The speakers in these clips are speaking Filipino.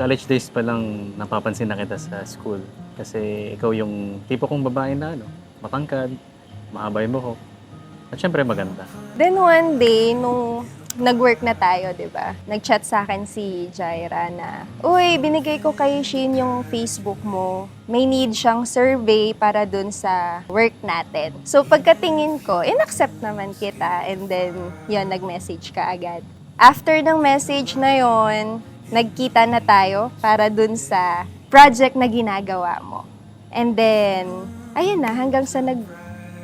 College days pa lang napapansin na kita sa school. Kasi ikaw yung tipo kong babae na matangkad, mahaba yung buhok, at syempre maganda. Then one day, nung nag-work na tayo, di ba? Nag-chat sa akin si Jaira na, uy, binigay ko kay Shin yung Facebook mo. May need siyang survey para dun sa work natin. So pagkatingin ko, in-accept naman kita. And then, yun, nag-message ka agad. After ng message na yon, nagkita na tayo para dun sa project na ginagawa mo. And then, ayun na, hanggang sa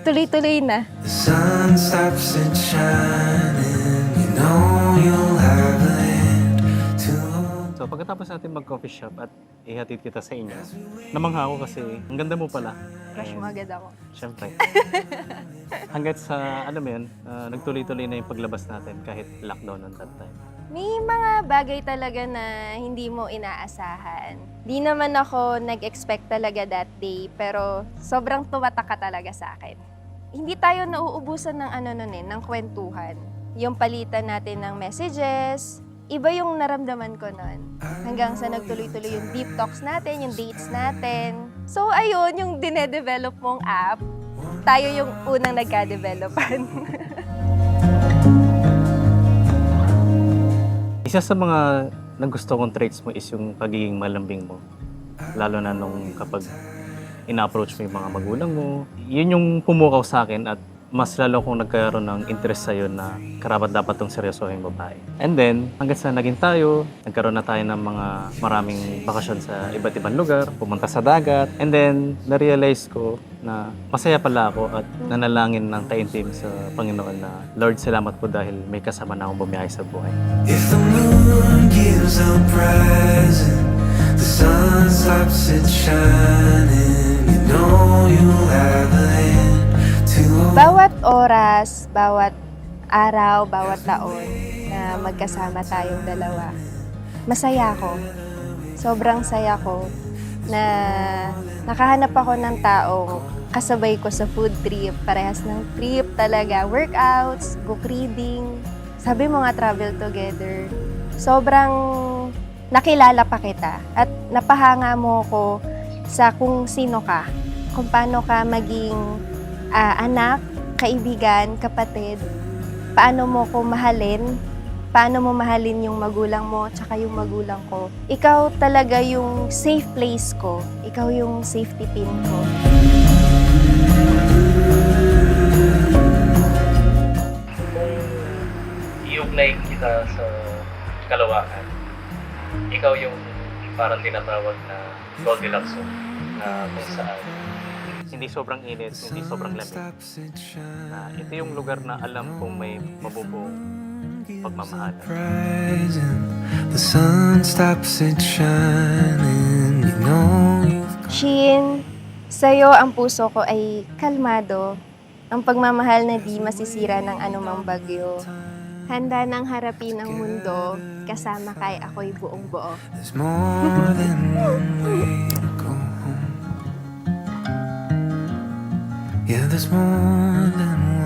tuloy-tuloy na. The sun stops it shining, you know you'll have land to So pagkatapos natin mag-coffee shop at ihatid kita sa inyo, namangha ako kasi ang ganda mo pala. Crush mo agad ako. Syempre. Hanggat sa, nagtuloy-tuloy na yung paglabas natin kahit lockdown on that time. May mga bagay talaga na hindi mo inaasahan. Di naman ako nag-expect talaga that day, pero sobrang tumatak ka talaga sa akin. Hindi tayo nauubusan ng ng kwentuhan. Yung palitan natin ng messages, iba yung naramdaman ko nun. Hanggang sa nagtuloy-tuloy yung deep talks natin, yung dates natin. So ayun, yung dinedevelop mong app, tayo yung unang nagka-developan. Isa sa mga nagusto kong traits mo is yung pagiging malambing mo. Lalo na nung kapag ina-approach mo yung mga magulang mo. Yun yung pumukaw sa akin at mas lalo kong nagkaroon ng interest sa'yo na karapat dapat tong seryosohing babae. And then, hanggang sa naging tayo, nagkaroon na tayo ng mga maraming bakasyon sa iba't ibang lugar, pumunta sa dagat. And then, na-realize ko na masaya pala ako at nanalangin ng taimtim sa Panginoon na, Lord, salamat po dahil may kasama na akong bumiyahe sa buhay. If the moon gives up rising, the sun stops it shining, you know you'll have land to Bawat oras, bawat araw, bawat taon na magkasama tayong dalawa, masaya ako. Sobrang saya ko na nakahanap ako ng taong kasabay ko sa food trip. Parehas ng trip talaga. Workouts, book reading. Sabi mo nga, travel together. Sobrang nakilala pa kita at napahanga mo ko sa kung sino ka. Kung paano ka maging anak, kaibigan, kapatid, paano mo ko mahalin, paano mo mahalin yung magulang mo, tsaka yung magulang ko. Ikaw talaga yung safe place ko, ikaw yung safety pin ko. I-ugnay kita sa kalawakan. Ikaw yung parang tinatawag na Goldilocks zone na kung saan hindi sobrang init, hindi sobrang lamig. Na ito yung lugar na alam kong may mabubuong pagmamahal. rising, the sun stops it shining, you know you've Shin, sa'yo ang puso ko ay kalmado. Ang pagmamahal na di masisira ng anumang bagyo. Handa nang harapin ang mundo, kasama kay ako'y buong buo. There's more than one way to go home. Yeah, there's more than